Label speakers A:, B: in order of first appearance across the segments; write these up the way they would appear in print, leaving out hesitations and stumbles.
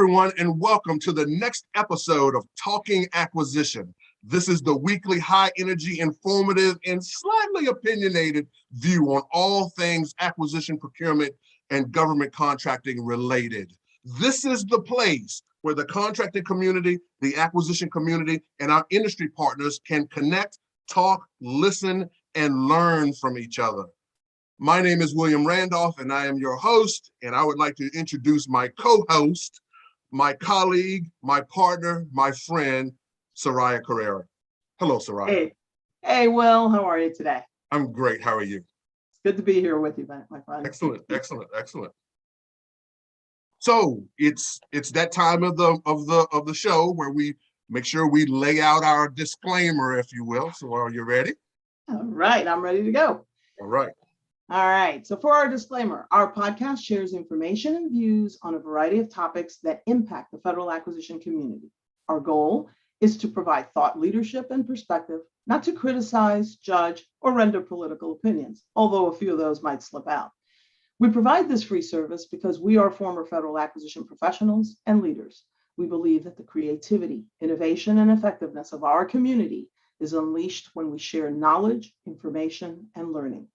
A: everyone, and welcome to the next episode of Talking Acquisition. This is the weekly high-energy, informative, and slightly opinionated view on all things acquisition, procurement, and government contracting related. This is the place where the contracting community, the acquisition community, and our industry partners can connect, talk, listen, and learn from each other. My name is William Randolph, and I am your host, and I would like to introduce my co-host, my colleague, my partner, my friend, Soraya Carrera. Hello, Soraya.
B: Hey, Will, how are you today?
A: I'm great. How are you?
B: It's good to be here with you, my friend.
A: Excellent. So it's that time of the show where we make sure we lay out our disclaimer, if you will. So are you ready?
B: All right, I'm ready to go.
A: All right.
B: All right, so for our disclaimer, our podcast shares information and views on a variety of topics that impact the federal acquisition community. Our goal is to provide thought leadership and perspective, not to criticize, judge, or render political opinions, although a few of those might slip out. We provide this free service because we are former federal acquisition professionals and leaders. We believe that the creativity, innovation, and effectiveness of our community is unleashed when we share knowledge, information, and learning.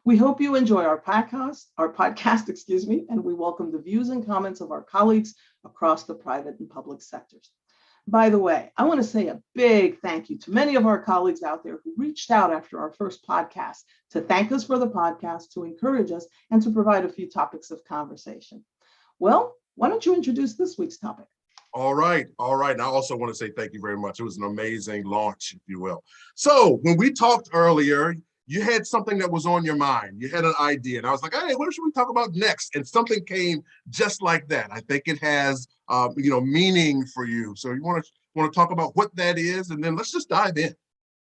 B: We hope you enjoy our podcast, and we welcome the views and comments of our colleagues across the private and public sectors. By the way, I want to say a big thank you to many of our colleagues out there who reached out after our first podcast to thank us for the podcast, to encourage us, and to provide a few topics of conversation. Well, why don't you introduce this week's topic?
A: All right. And I also want to say thank you very much. It was an amazing launch, if you will. So when we talked earlier, you had something that was on your mind. You had an idea, and I was like, hey, what should we talk about next? And something came just like that. I think it has, meaning for you. So you want to talk about what that is, and then let's just dive in.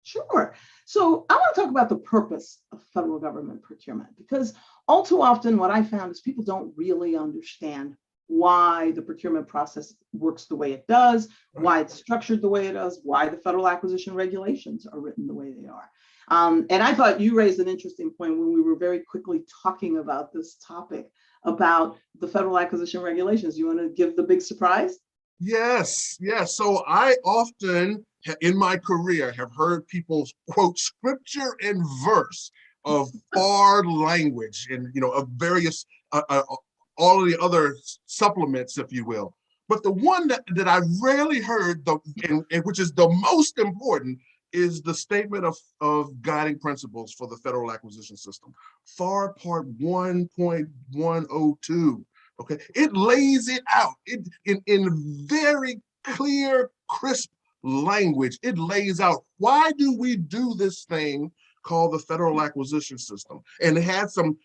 B: Sure. So I want to talk about the purpose of federal government procurement, because all too often what I found is people don't really understand why the procurement process works the way it does, why it's structured the way it does, why the federal acquisition regulations are written the way they are. And I thought you raised an interesting point when we were very quickly talking about this topic about the federal acquisition regulations. You want to give the big surprise?
A: Yes. So I often in my career have heard people quote scripture and verse of FAR language and, of various, all of the other supplements, if you will. But the one that I rarely heard, and which is the most important, is the statement of guiding principles for the federal acquisition system. FAR Part 1.102. Okay, it lays it out in very clear, crisp language. It lays out why do we do this thing called the federal acquisition system, and it has some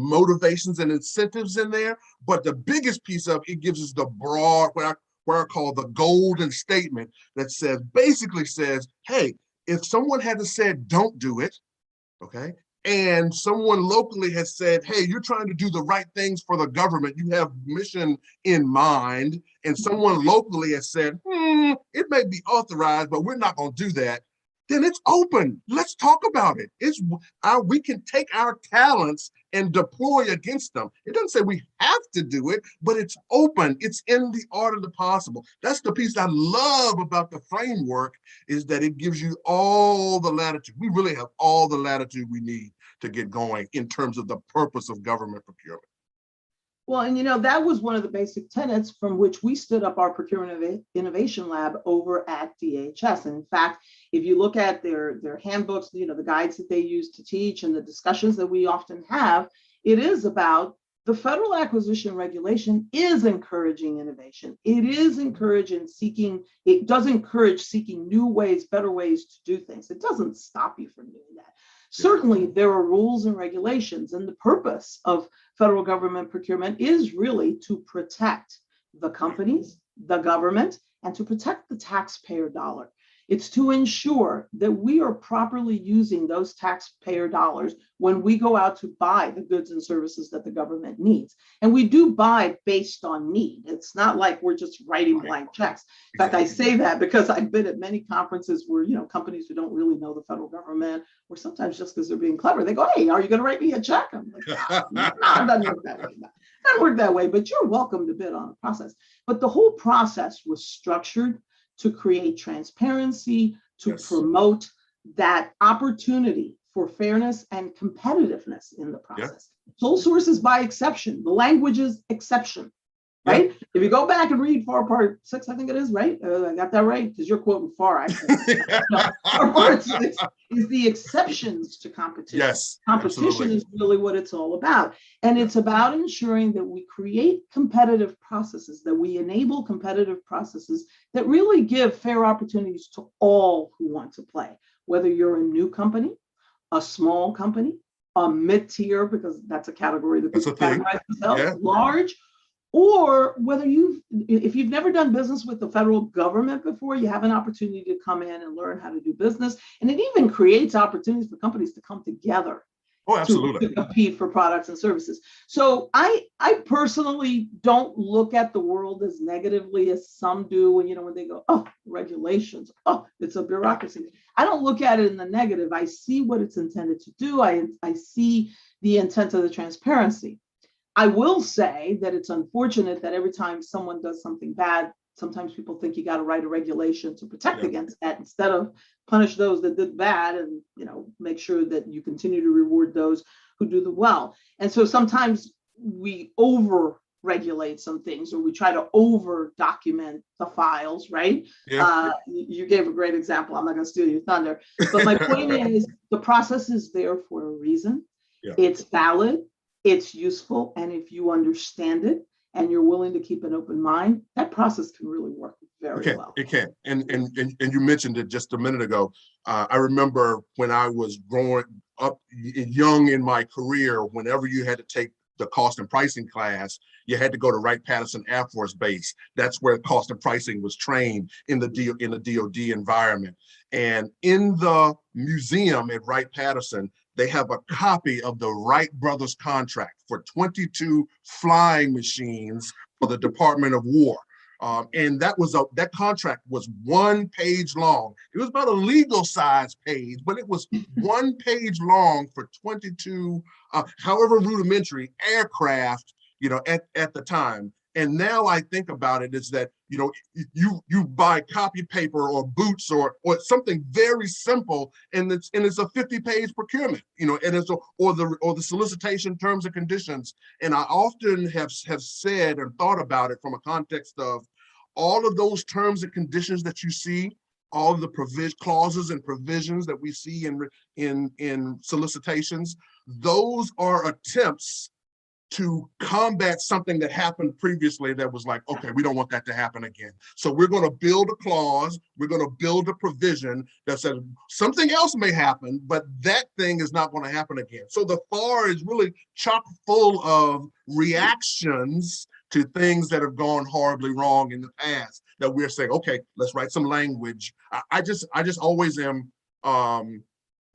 A: motivations and incentives in there. But the biggest piece of it gives us the broad, where I call the golden statement that basically says, hey, if someone had said don't do it, okay, and someone locally has said, hey, you're trying to do the right things for the government, you have mission in mind, and someone locally has said, it may be authorized, but we're not going to do that, then it's open. Let's talk about it. We can take our talents and deploy against them. It doesn't say we have to do it, but it's open. It's in the art of the possible. That's the piece I love about the framework, is that it gives you all the latitude. We really have all the latitude we need to get going in terms of the purpose of government procurement.
B: Well, and that was one of the basic tenets from which we stood up our Procurement Innovation Lab over at DHS. And in fact, if you look at their handbooks, the guides that they use to teach and the discussions that we often have, it is about the federal acquisition regulation is encouraging innovation. It does encourage seeking new ways, better ways to do things. It doesn't stop you from doing that. Certainly, there are rules and regulations, and the purpose of federal government procurement is really to protect the companies, the government, and to protect the taxpayer dollar. It's to ensure that we are properly using those taxpayer dollars when we go out to buy the goods and services that the government needs. And we do buy based on need. It's not like we're just writing blank checks. In fact, I say that because I've been at many conferences where, companies who don't really know the federal government, or sometimes just because they're being clever, they go, hey, are you going to write me a check? I'm like, no, it doesn't work that way. It doesn't work that way, but you're welcome to bid on the process. But the whole process was structured to create transparency, to promote that opportunity for fairness and competitiveness in the process. Sole source is by exception. The language is exception, right? If you go back and read FAR Part 6, I think it is, right? I got that right, because you're quoting FAR, actually. FAR Part 6 is the exceptions to competition.
A: Yes,
B: competition
A: absolutely.
B: is really what it's all about. And it's about ensuring that we create competitive processes, that we enable competitive processes that really give fair opportunities to all who want to play, whether you're a new company, a small company, a mid-tier, because that's a category that people categorize themselves, large, or whether if you've never done business with the federal government before, you have an opportunity to come in and learn how to do business. And it even creates opportunities for companies to come together to compete for products and services. So I personally don't look at the world as negatively as some do when they go, oh, regulations, oh, it's a bureaucracy. I don't look at it in the negative. I see what it's intended to do. I see the intent of the transparency. I will say that it's unfortunate that every time someone does something bad, sometimes people think you got to write a regulation to protect against that instead of punish those that did bad and make sure that you continue to reward those who do the well. And so sometimes we over regulate some things, or we try to over document the files, right? You gave a great example. I'm not going to steal your thunder, but my point is the process is there for a reason. It's valid. It's useful, and if you understand it and you're willing to keep an open mind, that process can really work very well.
A: It can, and you mentioned it just a minute ago. I remember when I was growing up young in my career, whenever you had to take the cost and pricing class, you had to go to Wright-Patterson Air Force Base. That's where cost and pricing was trained in the DoD environment. And in the museum at Wright-Patterson, they have a copy of the Wright brothers contract for 22 flying machines for the Department of War. And that contract was 1 page long. It was about a legal size page, but it was 1 page long for 22, however rudimentary aircraft, at the time. And now I think about it is that, you buy copy paper or boots or something very simple, and it's a 50-page procurement, and it's or the solicitation terms and conditions. And I often have said and thought about it from a context of all of those terms and conditions that you see, all of the clauses and provisions that we see in solicitations. Those are attempts to combat something that happened previously that was like, okay, we don't want that to happen again. So we're going to build a clause, we're going to build a provision that says something else may happen, but that thing is not going to happen again. So the FAR is really chock full of reactions to things that have gone horribly wrong in the past that we're saying, okay, let's write some language. I just always am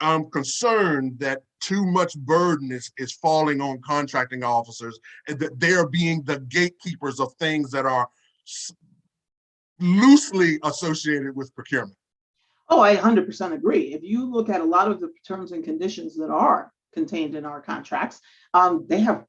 A: I'm concerned that too much burden is falling on contracting officers, and that they're being the gatekeepers of things that are loosely associated with procurement.
B: Oh, I 100% agree. If you look at a lot of the terms and conditions that are contained in our contracts, they have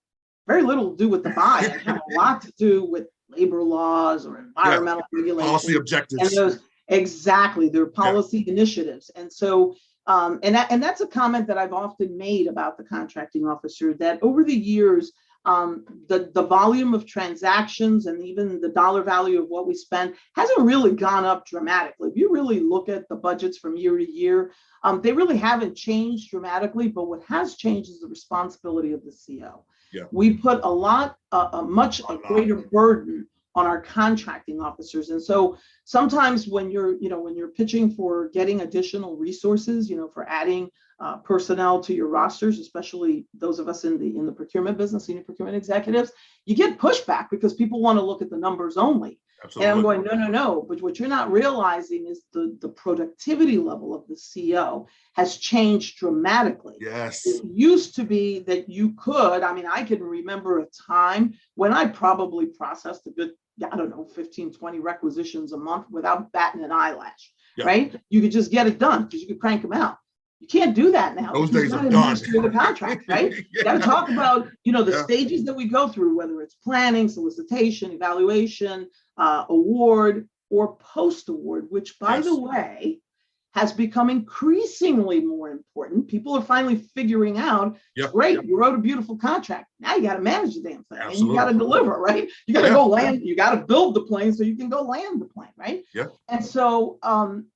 B: very little to do with the buy and have a lot to do with labor laws or environmental regulations.
A: Policy objectives.
B: And those, exactly, they're policy initiatives. And so, and that's a comment that I've often made about the contracting officer, that over the years, the volume of transactions and even the dollar value of what we spend hasn't really gone up dramatically. If you really look at the budgets from year to year, they really haven't changed dramatically, but what has changed is the responsibility of the CO. We put a much greater burden on our contracting officers. And so sometimes when you're pitching for getting additional resources, for adding personnel to your rosters, especially those of us in the procurement business, senior procurement executives, you get pushback because people want to look at the numbers only. And I'm
A: Absolutely.
B: going, no, no, no. But what you're not realizing is the productivity level of the CO has changed dramatically.
A: Yes.
B: It used to be that you could, I mean, I can remember a time when I probably processed a good, I don't know, 15, 20 requisitions a month without batting an eyelash,
A: Yeah.
B: right? You could just get it done because you could crank them out. You can't do that now.
A: Those
B: Because
A: days
B: you
A: are
B: got to
A: done.
B: administer the contract, right?
A: Yeah.
B: You got to talk about, the
A: Yeah.
B: stages that we go through, whether it's planning, solicitation, evaluation, award, or post-award, which, by the
A: Yes.
B: way, has become increasingly more important. People are finally figuring out,
A: Yeah.
B: great,
A: Yeah.
B: you wrote a beautiful contract. Now you got to manage the damn thing. And you
A: Absolutely.
B: got to deliver, right? You got to
A: Yeah.
B: go land, you got to build the plane so you can go land the plane, right?
A: Yeah.
B: And so,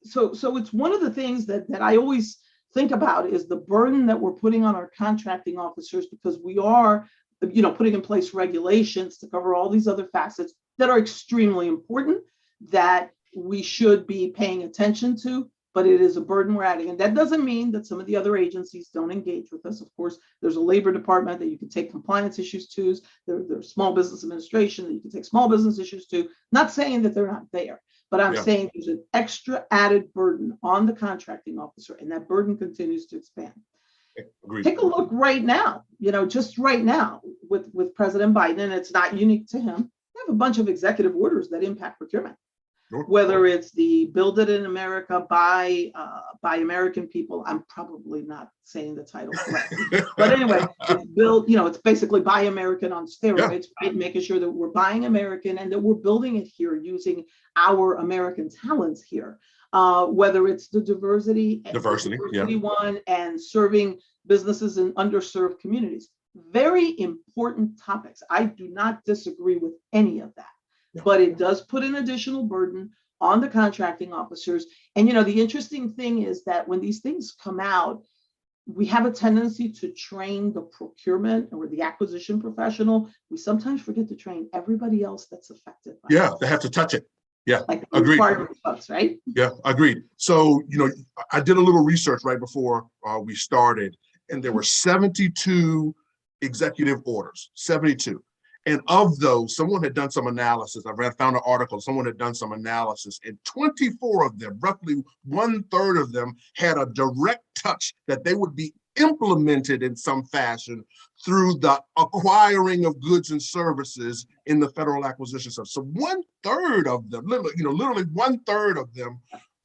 B: so it's one of the things that I always think about is the burden that we're putting on our contracting officers, because we are, putting in place regulations to cover all these other facets that are extremely important, that we should be paying attention to, but it is a burden we're adding. And that doesn't mean that some of the other agencies don't engage with us. Of course, there's a labor department that you can take compliance issues to. There's small business administration that you can take small business issues to. Not saying that they're not there, but I'm saying there's an extra added burden on the contracting officer, and that burden continues to expand.
A: Agreed.
B: Take a look right now, just right now with President Biden, and it's not unique to him. We have a bunch of executive orders that impact procurement.
A: Sure.
B: Whether it's the Build It in America by American people, I'm probably not saying the title correctly, but anyway, it's built, it's basically Buy American on steroids, right? Making sure that we're buying American and that we're building it here using our American talents here. Whether it's the diversity one and serving businesses in underserved communities. Very important topics. I do not disagree with any of that. But it does put an additional burden on the contracting officers. And, the interesting thing is that when these things come out, we have a tendency to train the procurement or the acquisition professional. We sometimes forget to train everybody else that's affected by
A: it. They have to touch it. Yeah,
B: like
A: agreed.
B: Folks, right?
A: Yeah, agreed. So, I did a little research right before we started, and there were 72 executive orders, 72. And of those, someone had done some analysis. Found an article, someone had done some analysis, and 24 of them, roughly 1/3 of them, had a direct touch that they would be implemented in some fashion through the acquiring of goods and services in the federal acquisition service. So 1/3 of them, literally 1/3 of them,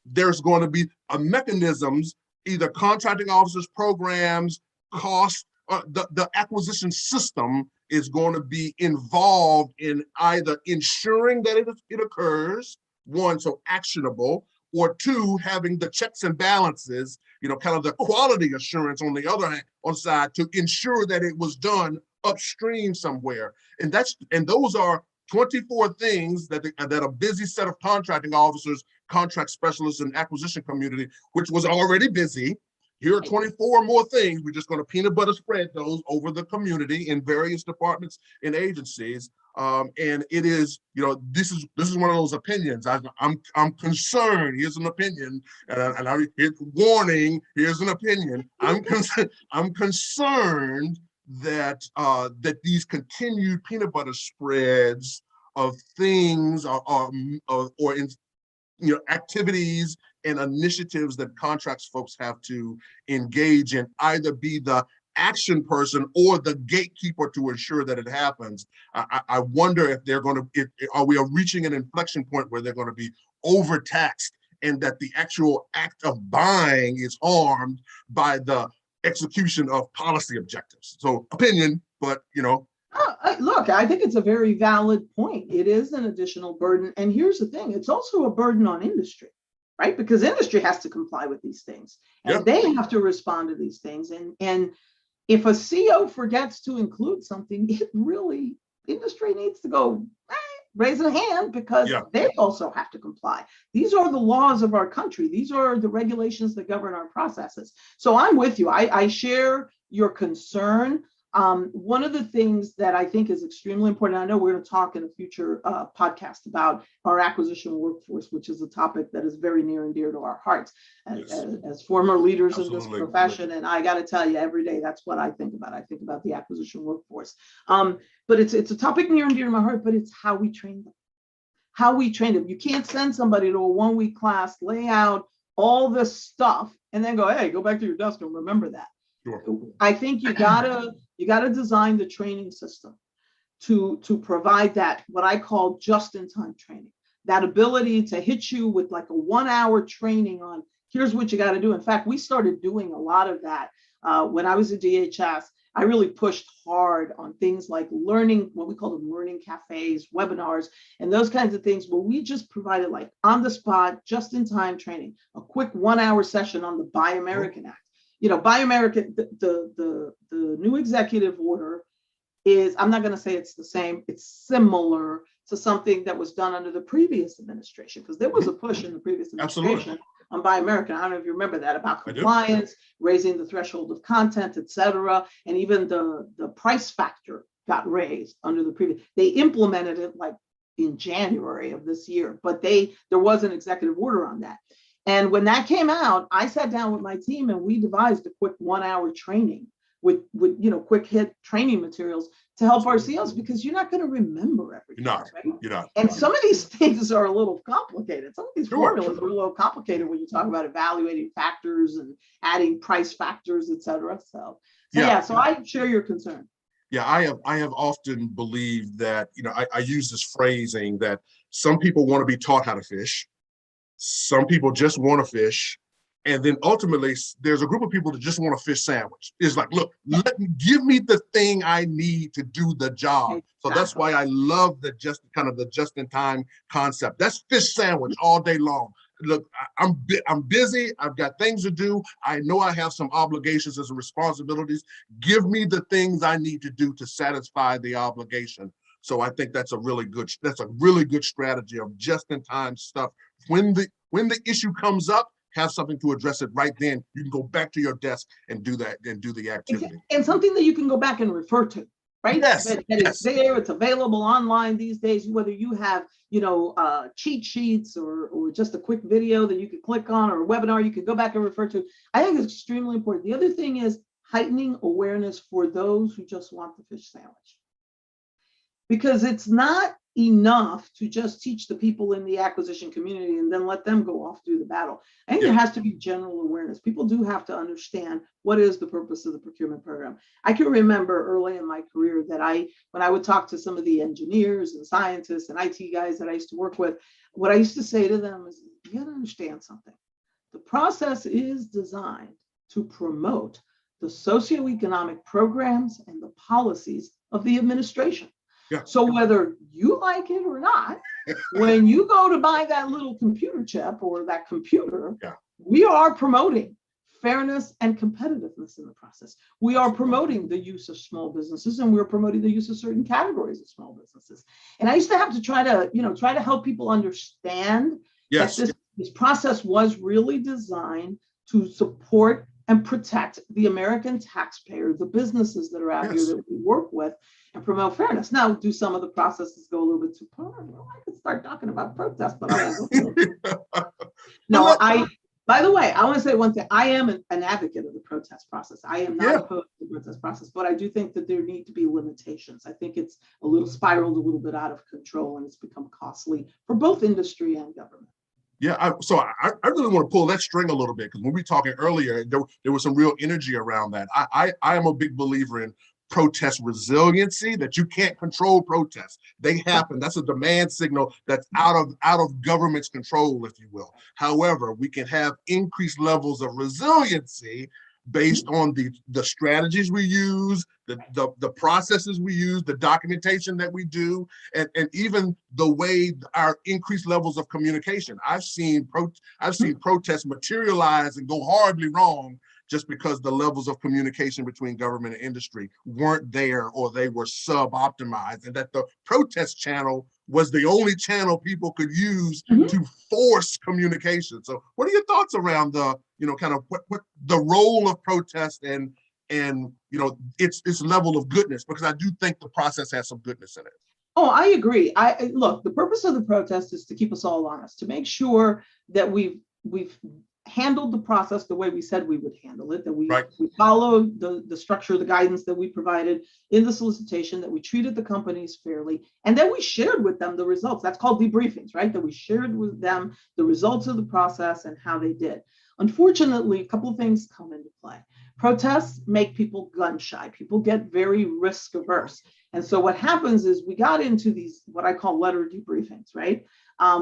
A: there's going to be a mechanisms, either contracting officers, programs, cost, the acquisition system is going to be involved in either ensuring that it occurs, one, so actionable, or two, having the checks and balances, kind of the quality assurance on the other hand, on side, to ensure that it was done upstream somewhere. And those are 24 things that a busy set of contracting officers, contract specialists, and acquisition community, which was already busy. Here are 24 more things. We're just going to peanut butter spread those over the community in various departments and agencies. And it is, this is one of those opinions. I'm concerned. Here's an opinion, and warning. Here's an opinion. I'm concerned that that these continued peanut butter spreads of things or activities and initiatives that contracts folks have to engage in, either be the action person or the gatekeeper to ensure that it happens. I wonder if they're going to, are we reaching an inflection point where they're going to be overtaxed, and that the actual act of buying is harmed by the execution of policy objectives. So opinion, but
B: Look, I think it's a very valid point. It is an additional burden. And here's the thing, it's also a burden on industry, right? Because industry has to comply with these things, and they have to respond to these things. And if a CO forgets to include something, industry needs to go raise a hand, because they also have to comply. These are the laws of our country. These are the regulations that govern our processes. So I'm with you. I share your concern. One of the things that I think is extremely important, I know we're going to talk in a future podcast about our acquisition workforce, which is a topic that is very near and dear to our hearts as former leaders in this profession. And I got to tell you, every day, that's what I think about. I think about the acquisition workforce. But it's a topic near and dear to my heart, but it's how we train them. how we train them. You can't send somebody to a 1-week class, lay out all this stuff, and then go, hey, go back to your desk and remember that.
A: Sure.
B: I think you gotta design the training system to provide that, what I call just-in-time training, that ability to hit you with like a 1-hour training on here's what you got to do. In fact, we started doing a lot of that when I was at DHS. I really pushed hard on things like learning, what we call them learning cafes, webinars, and those kinds of things where we just provided like on the spot, just in time training, a quick 1-hour session on the Buy American Act. You know, Buy American, the new executive order is, I'm not going to say it's the same, it's similar to something that was done under the previous administration, because there was a push in the previous administration.
A: Absolutely.
B: On Buy American. I don't know if you remember that, about compliance, raising the threshold of content, et cetera. And even the price factor got raised under the previous. They implemented it like in January of this year, but there was an executive order on that. And when that came out, I sat down with my team and we devised a quick 1-hour training with quick hit training materials to help our CEOs, because you're not going to remember everything.
A: You're not.
B: And some of these things are a little complicated. Some of these formulas are a little complicated when you talk about evaluating factors and adding price factors, et cetera. So I share your concern.
A: Yeah, I have often believed that, I use this phrasing that some people want to be taught how to fish. Some people just want to fish. And then ultimately, there's a group of people that just want a fish sandwich. It's like, look, give me the thing I need to do the job. Exactly. So that's why I love the just-in-time concept. That's fish sandwich all day long. Look, I'm busy. I've got things to do. I know I have some obligations and some responsibilities. Give me the things I need to do to satisfy the obligation. So I think that's a really good strategy of just-in-time stuff. When the issue comes up, have something to address it right then. You can go back to your desk and do that and do the activity.
B: And something that you can go back and refer to, right?
A: Yes.
B: That is there. It's available online these days, whether you have, cheat sheets or just a quick video that you could click on, or a webinar you could go back and refer to. I think it's extremely important. The other thing is heightening awareness for those who just want the fish sandwich. Because it's not enough to just teach the people in the acquisition community and then let them go off do the battle. I think there has to be general awareness. People do have to understand what is the purpose of the procurement program. I can remember early in my career that when I would talk to some of the engineers and scientists and IT guys that I used to work with, what I used to say to them is, you got to understand something. The process is designed to promote the socioeconomic programs and the policies of the administration.
A: Yeah.
B: So whether you like it or not, when you go to buy that little computer chip or that computer, we are promoting fairness and competitiveness in the process. We are promoting the use of small businesses, and we're promoting the use of certain categories of small businesses. And I used to have to try to help people understand that this process was really designed to support and protect the American taxpayer, the businesses that are out here that we work with, and promote fairness. Now, do some of the processes go a little bit too far? Well, I could start talking about protests, but I won't. By the way, I want to say one thing. I am an advocate of the protest process. I am not opposed to the protest process, but I do think that there need to be limitations. I think it's spiraled a little bit out of control, and it's become costly for both industry and government.
A: Yeah, I really want to pull that string a little bit, because when we were talking earlier, there was some real energy around that. I am a big believer in protest resiliency, that you can't control protests. They happen. That's a demand signal that's out of government's control, if you will. However, we can have increased levels of resiliency based on the strategies we use, the processes we use, the documentation that we do, and even the way our increased levels of communication. I've seen protests materialize and go horribly wrong just because the levels of communication between government and industry weren't there, or they were sub-optimized, and that the protest channel was the only channel people could use to force communication. So what are your thoughts around the, kind of what the role of protest and its level of goodness? Because I do think the process has some goodness in it.
B: Oh, I agree. Look, the purpose of the protest is to keep us all honest, to make sure that we've handled the process the way we said we would handle it, that we
A: Right.
B: followed the structure, the guidance that we provided in the solicitation, that we treated the companies fairly, and then we shared with them the results. That's called debriefings, right? That we shared with them the results of the process and how they did. Unfortunately, a couple of things come into play. Protests make people gun shy. People get very risk averse. And so what happens is we got into these, what I call letter debriefings, right?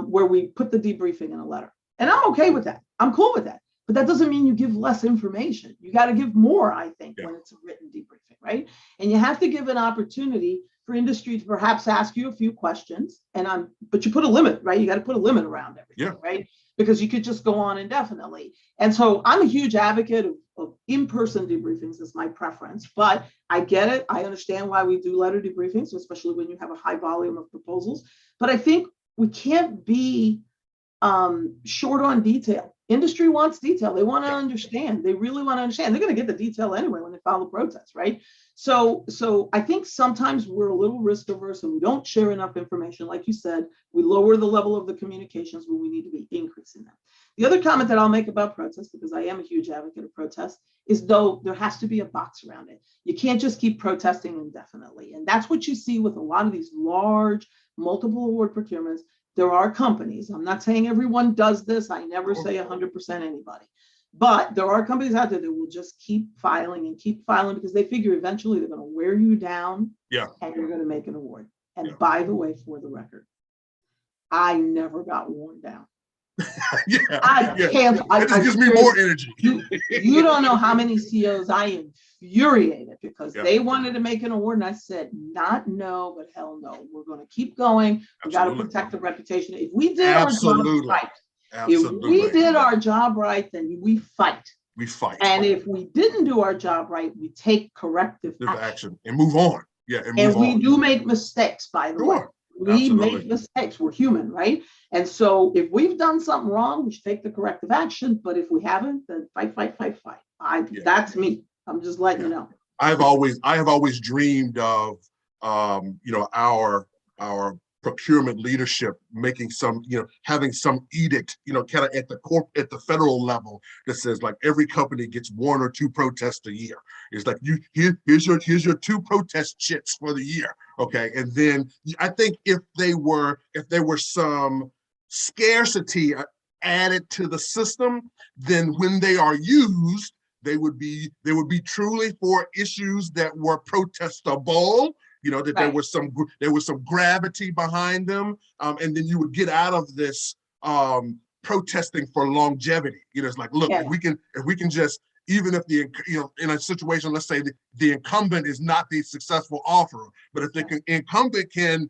B: Where we put the debriefing in a letter. And I'm okay with that. I'm cool with that. But that doesn't mean you give less information. You got to give more, I think, when it's a written debriefing, right? And you have to give an opportunity for industry to perhaps ask you a few questions. But you put a limit, right? You got to put a limit around everything, right? Because you could just go on indefinitely. And so I'm a huge advocate of in-person debriefings. That's my preference, but I get it. I understand why we do letter debriefings, especially when you have a high volume of proposals. But I think we can't be short on detail. Industry wants detail. They want to understand. They really want to understand. They're going to get the detail anyway when they file the protest, right? So I think sometimes we're a little risk averse and we don't share enough information. Like you said, we lower the level of the communications when we need to be increasing them. The other comment that I'll make about protests, because I am a huge advocate of protests, is though there has to be a box around it. You can't just keep protesting indefinitely. And that's what you see with a lot of these large multiple award procurements. There are companies, I'm not saying everyone does this, I never say 100% anybody, but there are companies out there that will just keep filing because they figure eventually they're going to wear you down and you're going to make an award. And by the way, for the record, I never got worn down. I can't.
A: It just gives me more energy.
B: You don't know how many CEOs I infuriated because they wanted to make an award, and I said, "Not no, but hell no. We're going to keep going. We got to protect the reputation. If we did our job right, if we did our job right, then we fight.
A: We fight.
B: And if we didn't do our job right, we take corrective
A: action and move on. Yeah,
B: and we do make mistakes, by the way. We make mistakes. We're human, right? And so if we've done something wrong, we should take the corrective action. But if we haven't, then fight. That's me. I'm just letting you know.
A: I have always dreamed of our procurement leadership making some, having some edict, kind of at the federal level that says like every company gets 1 or 2 protests a year. It's like here's your 2 protest chits for the year. Okay. And then I think if there were some scarcity added to the system, then when they are used, they would be truly for issues that were protestable, that there was some gravity behind them, and then you would get out of this protesting for longevity. It's like, look, if we can just, even if in a situation, let's say the incumbent is not the successful offerer, but if the incumbent can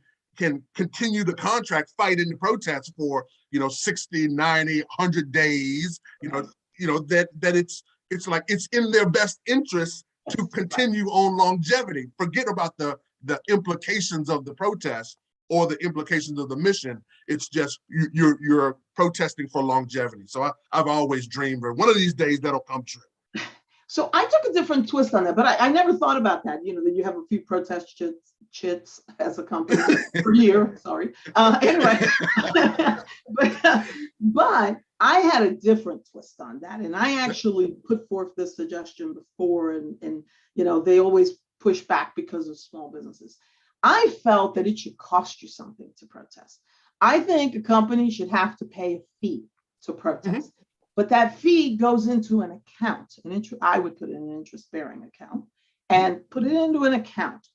A: continue the contract, fight in the protest for 60, 90, 100 days, that it's like it's in their best interest to continue on longevity. Forget about the implications of the protest or the implications of the mission. It's just you're protesting for longevity. So I've always dreamed one of these days that'll come true.
B: So I took a different twist on that, but I never thought about that, that you have a few protest chits as a company per year, sorry. Anyway, but I had a different twist on that. And I actually put forth this suggestion before and they always push back because of small businesses. I felt that it should cost you something to protest. I think a company should have to pay a fee to protest. But that fee goes into an account. I would put it in an interest-bearing account and put it into an account.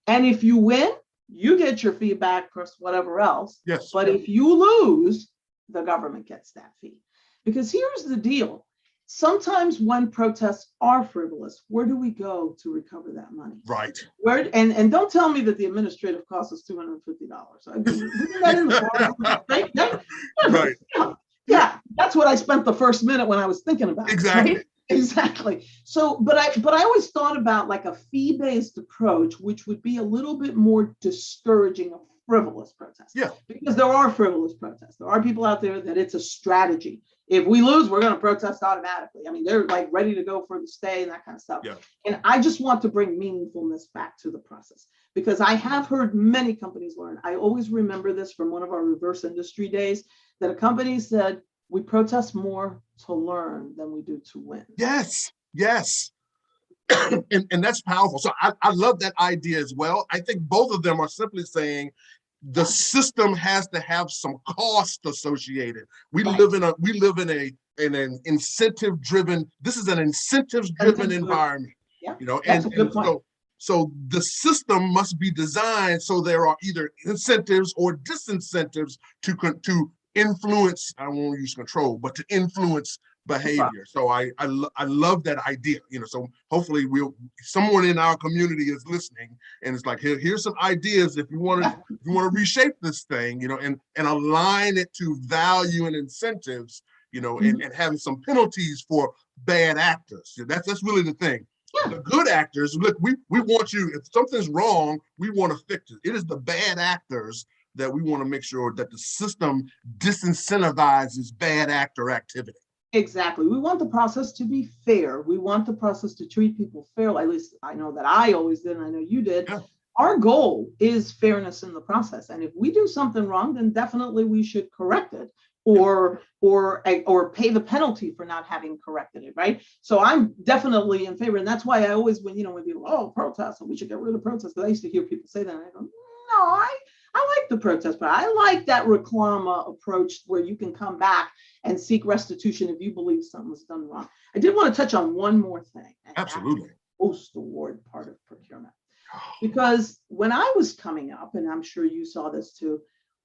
B: And if you win, you get your fee back plus whatever else.
A: Yes.
B: But if you lose, the government gets that fee. Because here's the deal. Sometimes when protests are frivolous, where do we go to recover that money?
A: Right.
B: And don't tell me that the administrative cost is $250. Isn't that in the
A: right.
B: Yeah, that's what I spent the first minute when I was thinking about it.
A: Exactly.
B: Right? Exactly. So, but I always thought about like a fee-based approach, which would be a little bit more discouraging of frivolous protests.
A: Yeah.
B: Because there are frivolous protests. There are people out there that it's a strategy. If we lose, we're going to protest automatically. I mean, they're like ready to go for the stay and that kind of stuff.
A: Yeah.
B: And I just want to bring meaningfulness back to the process because I have heard many companies learn. I always remember this from one of our reverse industry days that a company said, we protest more to learn than we do to win.
A: Yes, yes. And that's powerful. So I love that idea as well. I think both of them are simply saying the system has to have some cost associated. We
B: Right.
A: live in an incentive driven, this is an incentives driven environment,
B: Yeah,
A: you know,
B: that's a good
A: and
B: point.
A: so the system must be designed so there are either incentives or disincentives to influence, I won't use control, but to influence behavior. So I love that idea, you know. So hopefully someone in our community is listening and it's like, here's some ideas if you want to reshape this thing, you know, and align it to value and incentives, you know, and having some penalties for bad actors. That's really the thing. The good actors, look, we want you, if something's wrong, we want to fix it. It is the bad actors that we want to make sure that the system disincentivizes bad actor activity.
B: Exactly. We want the process to be fair. We want the process to treat people fairly. At least I know that I always did, and I know you did.
A: Yeah.
B: Our goal is fairness in the process. And if we do something wrong, then definitely we should correct it or pay the penalty for not having corrected it, right? So I'm definitely in favor. And that's why I always, when people, protests, and we should get rid of protests, because I used to hear people say that, and I go, no, I like the protest, but I like that reclama approach where you can come back and seek restitution if you believe something was done wrong. I did want to touch on one more thing.
A: Absolutely.
B: Post-award part of procurement. Because when I was coming up, and I'm sure you saw this too,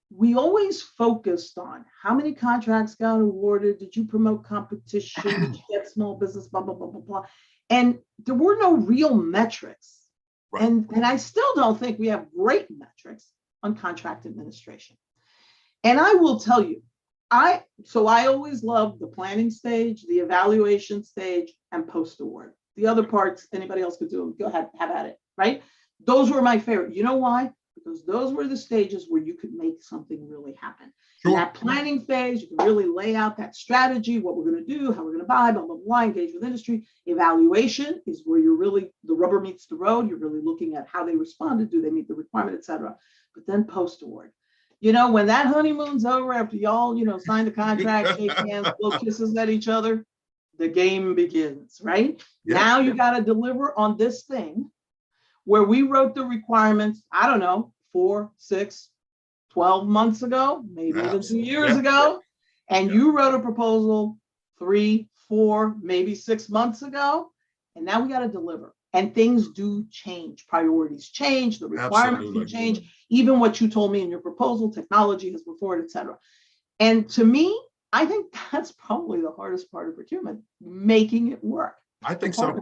B: we always focused on how many contracts got awarded, did you promote competition, did you get small business, blah, blah, blah, blah, blah. And there were no real metrics. Right. And I still don't think we have great metrics on contract administration. And I will tell you, I always loved the planning stage, the evaluation stage, and post-award. The other parts, anybody else could do them. Go ahead, have at it, right? Those were my favorite. You know why? Because those were the stages where you could make something really happen. Sure. In that planning phase, you can really lay out that strategy, what we're going to do, how we're going to buy, blah, blah, blah, engage with industry. Evaluation is where you're really, the rubber meets the road. You're really looking at how they responded, do they meet the requirement, et cetera. But then post-award. You know, when that honeymoon's over, after y'all, sign the contract, shake hands, blow kisses at each other, the game begins, right? Yeah. Now you got to deliver on this thing where we wrote the requirements, I don't know, 4, 6, 12 months ago, maybe even 2 years ago. And you wrote a proposal 3, 4, maybe 6 months ago. And now we got to deliver. And things do change. Priorities change. The requirements do change. Even what you told me in your proposal, technology has moved forward, et cetera. And to me, I think that's probably the hardest part of procurement, making it work.
A: I think so.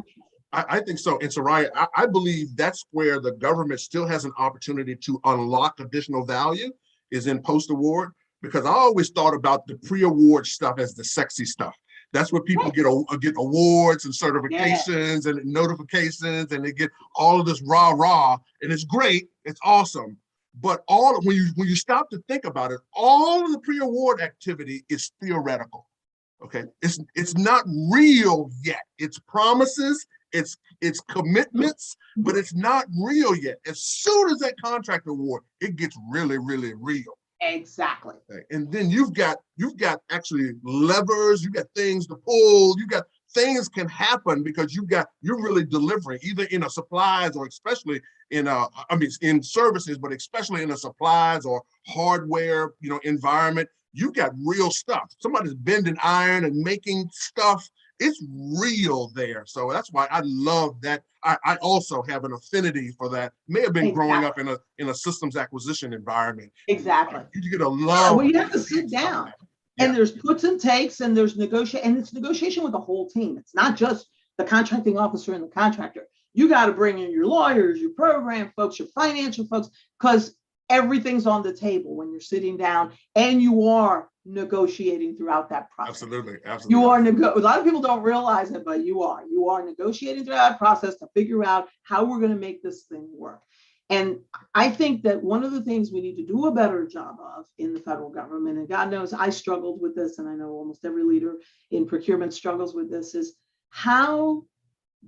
A: I think so. And Soraya, I believe that's where the government still has an opportunity to unlock additional value is in post-award, because I always thought about the pre-award stuff as the sexy stuff. That's where people get awards and certifications and notifications, and they get all of this rah-rah, and it's great, it's awesome. But when you stop to think about it, all of the pre-award activity is theoretical. Okay, it's not real yet. It's promises, it's commitments, but it's not real yet. As soon as that contract award, it gets really, really real.
B: Exactly.
A: Okay. And then you've got actually levers, you got things to pull, you got things can happen because you're really delivering either in a supplies or especially in in services, but especially in a supplies or hardware, environment. You've got real stuff. Somebody's bending iron and making stuff. It's real there. So that's why I love that. I also have an affinity for that. May have been growing up in a systems acquisition environment.
B: Exactly.
A: You get a love.
B: Well, you have to sit down. And there's puts and takes, and there's negotiation, and it's negotiation with the whole team. It's not just the contracting officer and the contractor. You got to bring in your lawyers, your program folks, your financial folks, because everything's on the table when you're sitting down and you are negotiating throughout that process.
A: Absolutely.
B: You are a lot of people don't realize it, but you are negotiating throughout that process to figure out how we're going to make this thing work. And I think that one of the things we need to do a better job of in the federal government, and God knows I struggled with this, and I know almost every leader in procurement struggles with this, is how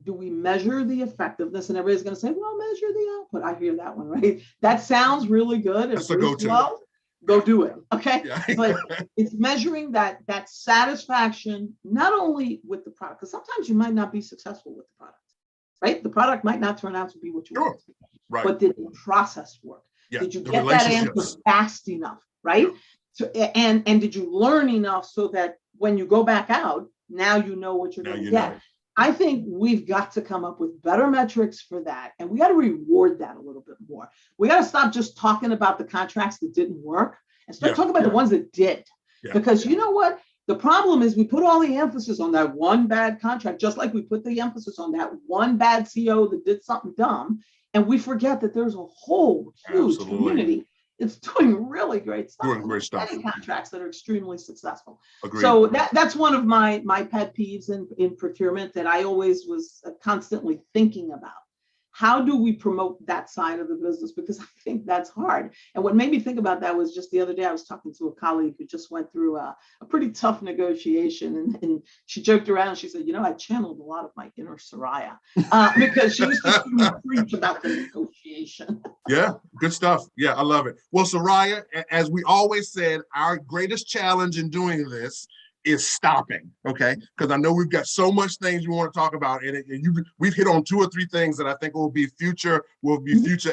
B: do we measure the effectiveness? And everybody's going to say, well, measure the output. I hear that one, right? That sounds really good.
A: That's a go-to.
B: go do it. Okay.
A: Yeah.
B: But it's measuring that satisfaction, not only with the product, because sometimes you might not be successful with the product, right? The product might not turn out to be what you want
A: Sure.
B: it to be.
A: Right.
B: But did the process work?
A: Yeah.
B: Did you
A: The
B: get that answer
A: relationships.
B: fast enough, right?
A: Yeah.
B: So, and did you learn enough so that when you go back out, now you know what you're
A: Now
B: going to
A: you
B: get.
A: know.
B: I think we've got to come up with better metrics for that. And we got to reward that a little bit more. We got to stop just talking about the contracts that didn't work and start talking about the ones that did.
A: Yeah.
B: Because you know what? The problem is we put all the emphasis on that one bad contract, just like we put the emphasis on that one bad CO that did something dumb. And we forget that there's a whole huge community. It's doing really great stuff.
A: Doing great stuff.
B: Many contracts that are extremely successful.
A: Agreed.
B: So that's one of my pet peeves in procurement that I always was constantly thinking about. How do we promote that side of the business? Because I think that's hard. And what made me think about that was just the other day, I was talking to a colleague who just went through a pretty tough negotiation. And she joked around. She said, I channeled a lot of my inner Soraya because she used to preach about the negotiation.
A: Yeah, good stuff. Yeah, I love it. Well, Soraya, as we always said, our greatest challenge in doing this is stopping, okay? Because I know we've got so much things we want to talk about, and we've hit on 2 or 3 things that I think will be future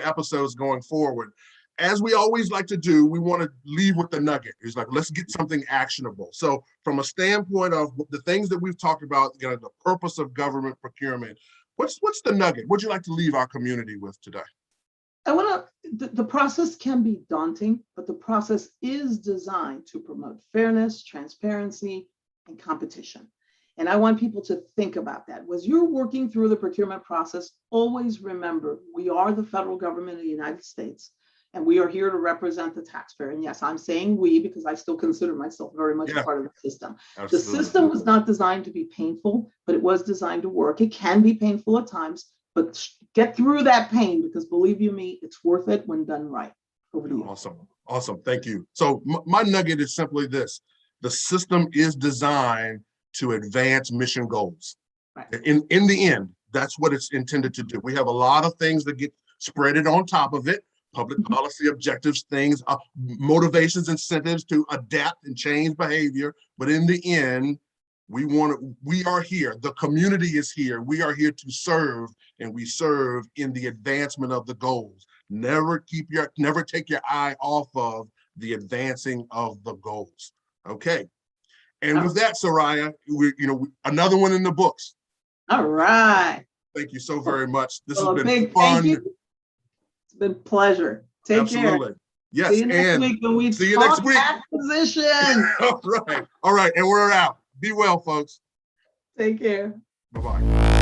A: episodes going forward. As we always like to do, we want to leave with the nugget. It's like, let's get something actionable. So from a standpoint of the things that we've talked about, the purpose of government procurement, what's the nugget? What'd you like to leave our community with today?
B: The process can be daunting, but the process is designed to promote fairness, transparency, and competition. And I want people to think about that. As you're working through the procurement process, always remember, we are the federal government of the United States, and we are here to represent the taxpayer. And yes, I'm saying we, because I still consider myself very much a part of the system. Absolutely. The system was not designed to be painful, but it was designed to work. It can be painful at times, but get through that pain, because believe you me, it's worth it when done right. Over to you.
A: Awesome. Thank you. So my nugget is simply this: the system is designed to advance mission goals. Right. In the end, that's what it's intended to do. We have a lot of things that get spreaded on top of it: public policy objectives, things, motivations, incentives to adapt and change behavior. But in the end, we are here. The community is here. We are here to serve, and we serve in the advancement of the goals. Never take your eye off of the advancing of the goals. Okay. And with that, Soraya, another one in the books.
B: All right.
A: Thank you so very much. This has been
B: big
A: fun.
B: Thank you. It's been a pleasure. Take care.
A: Yes.
B: See you next week when we talk acquisition.
A: All right. And we're out. Be well, folks.
B: Take care.
A: Bye-bye.